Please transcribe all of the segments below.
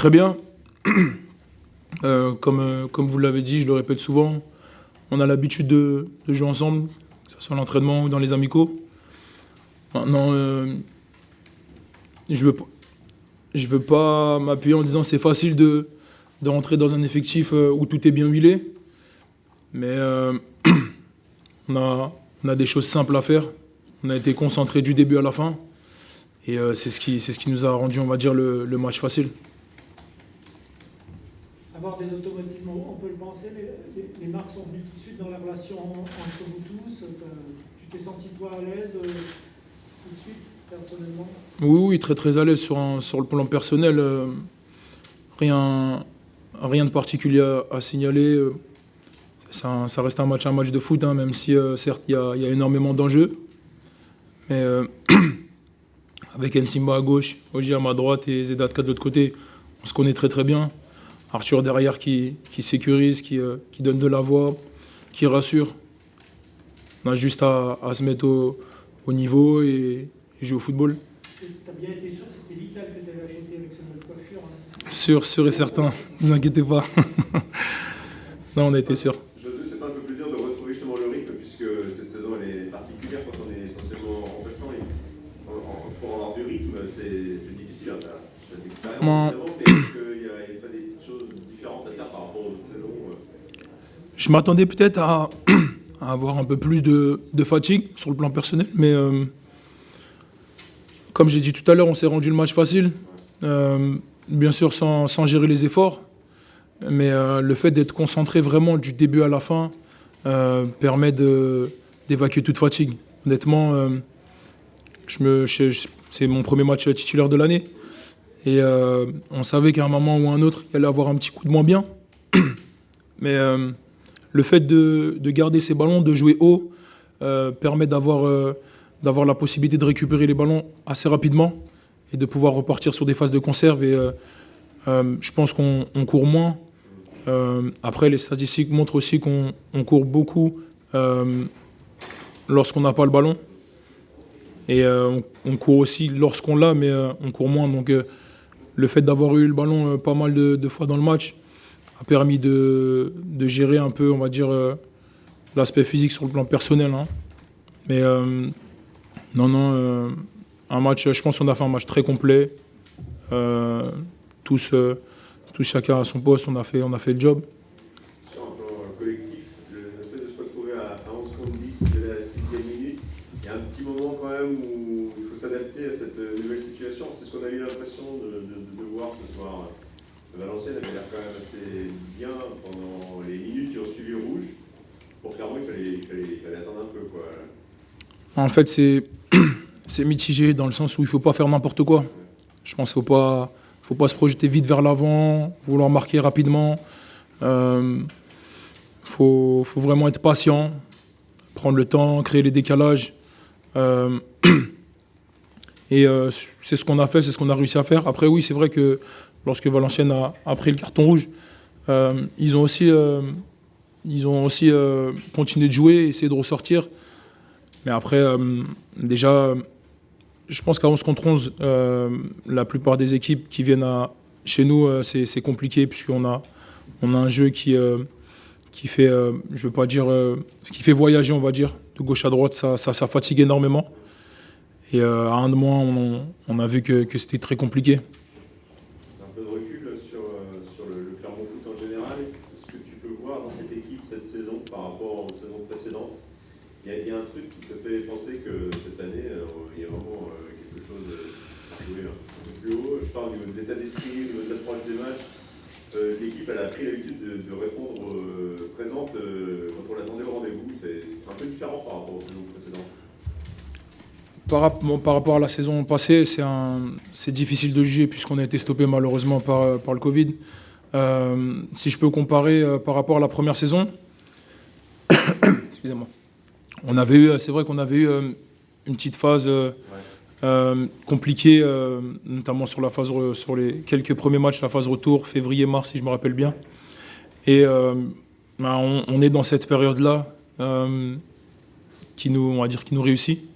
Très bien. Comme vous l'avez dit, je le répète souvent, on a l'habitude de jouer ensemble, que ce soit à l'entraînement ou dans les amicaux. Maintenant, je veux, je veux pas m'appuyer en disant c'est facile de rentrer dans un effectif où tout est bien huilé, mais on a des choses simples à faire. On a été concentrés du début à la fin, et c'est ce qui nous a rendu, on va dire, le match facile. Avoir des automatismes, on peut le penser, les marques sont venues tout de suite dans la relation entre vous tous. Tu t'es senti toi à l'aise tout de suite, personnellement? Oui, très très à l'aise sur le plan personnel. Rien, rien de particulier à signaler. Ça reste un match de foot, hein, même si certes il y a énormément d'enjeux. Mais avec Nsimba à gauche, Oji à ma droite et Zedatka de l'autre côté, on se connaît très très bien. Arthur derrière qui sécurise, qui donne de la voix, qui rassure. On a juste à se mettre au niveau et jouer au football. Tu as bien été sûr que c'était vital que tu avais acheté avec ce mode coiffure, hein? Sûr et certain, ne vous inquiétez pas. Non, on a été sûr. José, c'est pas un peu plus dur de retrouver justement le rythme, puisque cette saison elle est particulière quand on est essentiellement remplaçant et pour avoir du rythme, c'est difficile. Tu as cette expérience évidemment, mais est-ce qu'il n'y a pas des petites choses différentes à faire par rapport aux autres saisons? Je m'attendais peut-être à avoir un peu plus de fatigue sur le plan personnel, mais comme j'ai dit tout à l'heure, on s'est rendu le match facile. Bien sûr sans gérer les efforts, mais le fait d'être concentré vraiment du début à la fin permet d'évacuer toute fatigue. Honnêtement, c'est mon premier match titulaire de l'année et on savait qu'à un moment ou un autre, il allait avoir un petit coup de moins bien. Mais le fait de garder ces ballons, de jouer haut, permet d'avoir la possibilité de récupérer les ballons assez rapidement et de pouvoir repartir sur des phases de conserve. Et je pense qu'on court moins. Après, les statistiques montrent aussi qu'on court beaucoup lorsqu'on n'a pas le ballon. Et on court aussi lorsqu'on l'a, mais on court moins. Donc le fait d'avoir eu le ballon pas mal de fois dans le match a permis de gérer un peu, on va dire, l'aspect physique sur le plan personnel. Hein. Mais non, un match, je pense qu'on a fait un match très complet. Tous chacun à son poste, on a fait le job. Sur un plan collectif, le fait de se retrouver à 11 contre 10 de la 6e minute, il y a un petit moment quand même où il faut s'adapter à cette nouvelle situation. C'est ce qu'on a eu l'impression de voir ce soir. Valenciennes avait l'air quand même assez bien pendant les minutes qui ont suivi le rouge. Pour Clermont, il fallait attendre un peu, quoi. En fait, c'est mitigé dans le sens où il ne faut pas faire n'importe quoi. Je pense qu'il ne faut pas se projeter vite vers l'avant, vouloir marquer rapidement. Faut vraiment être patient, prendre le temps, créer les décalages. Et c'est ce qu'on a fait, c'est ce qu'on a réussi à faire. Après, oui, c'est vrai que lorsque Valenciennes a pris le carton rouge, ils ont aussi continué de jouer, essayé de ressortir. Mais après, déjà, je pense qu'à 11 contre 11, la plupart des équipes qui viennent chez nous, c'est compliqué puisqu'on a un jeu qui fait, je veux pas dire, qui fait voyager, on va dire, de gauche à droite, ça fatigue énormément. Et à un moment, on a vu que c'était très compliqué. Un peu de recul sur le Clermont Foot en général, ce que tu peux voir dans cette équipe cette saison par rapport aux saisons précédentes. Il y a un truc qui te fait penser que cette année, il y a vraiment quelque chose à jouer un peu plus haut. Je parle au niveau de l'état d'esprit, au niveau de l'approche des matchs. L'équipe elle a pris l'habitude de répondre présente quand on l'attendait au rendez-vous. C'est un peu différent par rapport aux saisons précédentes. Par rapport à la saison passée, c'est difficile de juger puisqu'on a été stoppé malheureusement par le Covid. Si je peux comparer par rapport à la première saison, excusez-moi, c'est vrai qu'on avait eu une petite phase compliquée, notamment sur les quelques premiers matchs, la phase retour, février-mars si je me rappelle bien. Et on est dans cette période-là qui nous réussit.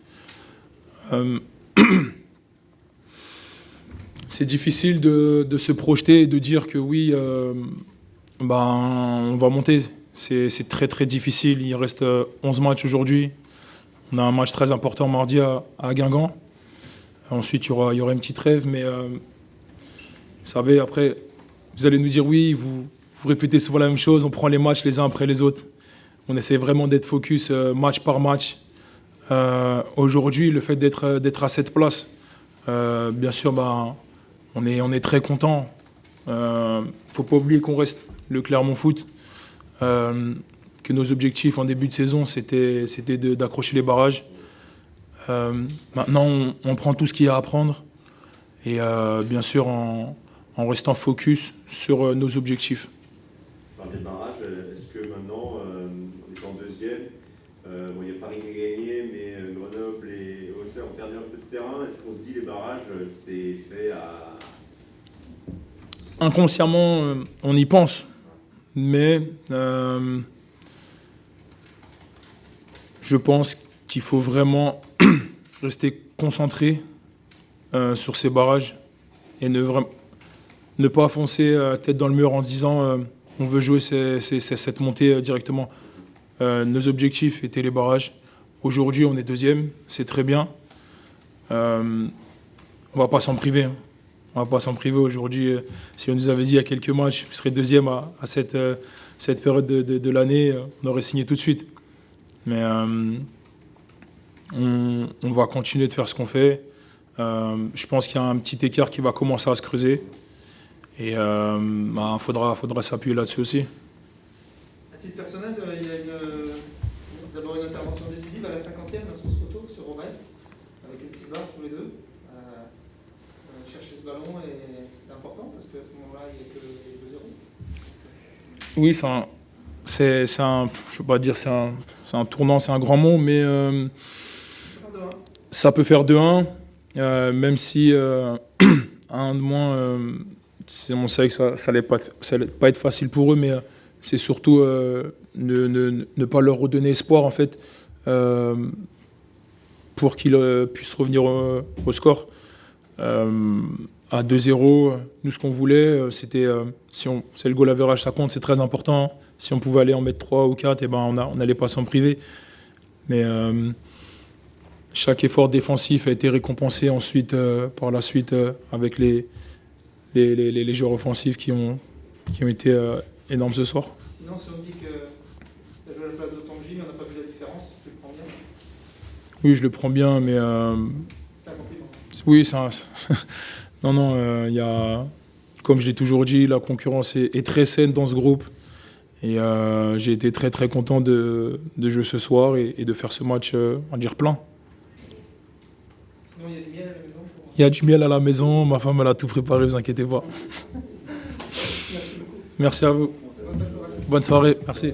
c'est difficile de se projeter et de dire que oui, on va monter. C'est très très difficile. Il reste 11 matchs aujourd'hui. On a un match très important mardi à Guingamp. Ensuite, il y aura une petite trêve, mais vous savez, après, vous allez nous dire oui, vous répétez souvent la même chose, on prend les matchs les uns après les autres. On essaie vraiment d'être focus match par match. Aujourd'hui, le fait d'être à cette place, bien sûr, on est très content. Faut pas oublier qu'on reste le Clermont Foot, que nos objectifs en début de saison, c'était d'accrocher les barrages. Maintenant, on prend tout ce qu'il y a à prendre et bien sûr en restant focus sur nos objectifs. Par les barrages, est-ce que maintenant, on est en deuxième, il y a Paris qui a gagné, mais Grenoble et Auxerre ont perdu un peu de terrain. Est-ce qu'on se dit les barrages, c'est fait à... Inconsciemment, on y pense, mais je pense qu'il faut vraiment rester concentré sur ces barrages et ne pas foncer tête dans le mur en se disant on veut jouer cette montée directement. Nos objectifs étaient les barrages. Aujourd'hui, on est deuxième, c'est très bien. On ne va pas s'en priver. On ne va pas s'en priver aujourd'hui. Si on nous avait dit il y a quelques matchs, vous serez deuxième à cette période de l'année, on aurait signé tout de suite. Mais on va continuer de faire ce qu'on fait. Je pense qu'il y a un petit écart qui va commencer à se creuser. Et faudra s'appuyer là-dessus aussi. À titre personnel, il y a d'abord une intervention décisive à la 50e sur ce photo, sur Robert, avec Ensilva, tous les deux. Chercher ce ballon, et c'est important parce qu'à ce moment-là, il n'y a que 2-0. Oui, c'est un, je ne veux pas dire c'est un tournant, c'est un grand mot, mais ça peut faire 2-1, même si un de moins, on savait que ça n'allait pas être facile pour eux, mais c'est surtout ne pas leur redonner espoir en fait, pour qu'ils puissent revenir au score. À 2-0, nous ce qu'on voulait, c'était, c'est le goal average, ça compte, c'est très important. Si on pouvait aller en mettre 3 ou 4, on n'allait pas s'en priver. Mais chaque effort défensif a été récompensé ensuite, par la suite, avec les joueurs offensifs qui ont été énormes ce soir. Sinon, si on dit que tu as joué à la place de Tanguy, mais on n'a pas vu la différence, tu le prends bien? Oui, je le prends bien, mais... C'est un compliment. Oui, non, y a, comme je l'ai toujours dit, la concurrence est très saine dans ce groupe. Et j'ai été très très content de jouer ce soir et de faire ce match, on va dire, plein. Sinon, il y a du miel à la maison Il y a du miel à la maison, ma femme elle a tout préparé, vous inquiétez pas. Merci beaucoup. Merci à vous. Bonne soirée. Bonne soirée, merci.